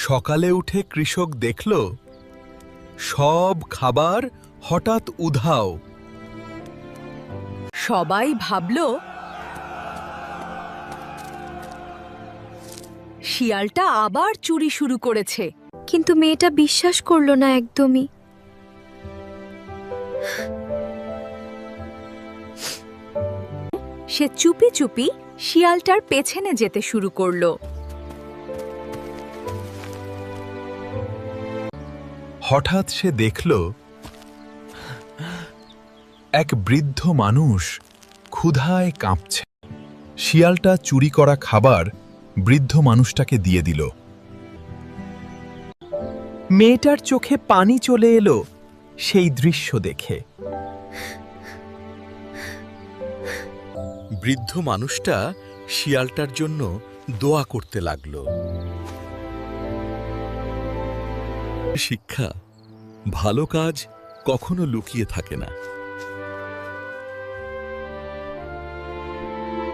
সকালে উঠে কৃষক দেখল সব খাবার হঠাৎ উধাও। সবাই ভাবল শিয়ালটা আবার চুরি শুরু করেছে। কিন্তু মেয়েটা বিশ্বাস করল না একদমই। সে চুপি চুপি শিয়ালটার পেছনে যেতে শুরু করলো। হঠাৎ সে দেখল এক বৃদ্ধ মানুষ ক্ষুধায় কাঁপছে। শিয়ালটা চুরি করা খাবার বৃদ্ধ মানুষটাকে দিয়ে দিল। মেয়েটার চোখে পানি চলে এলো সেই দৃশ্য দেখে। বৃদ্ধ মানুষটা শিয়ালটার জন্য দোয়া করতে লাগল। শিক্ষা, ভালো কাজ কখনো লুকিয়ে থাকে না।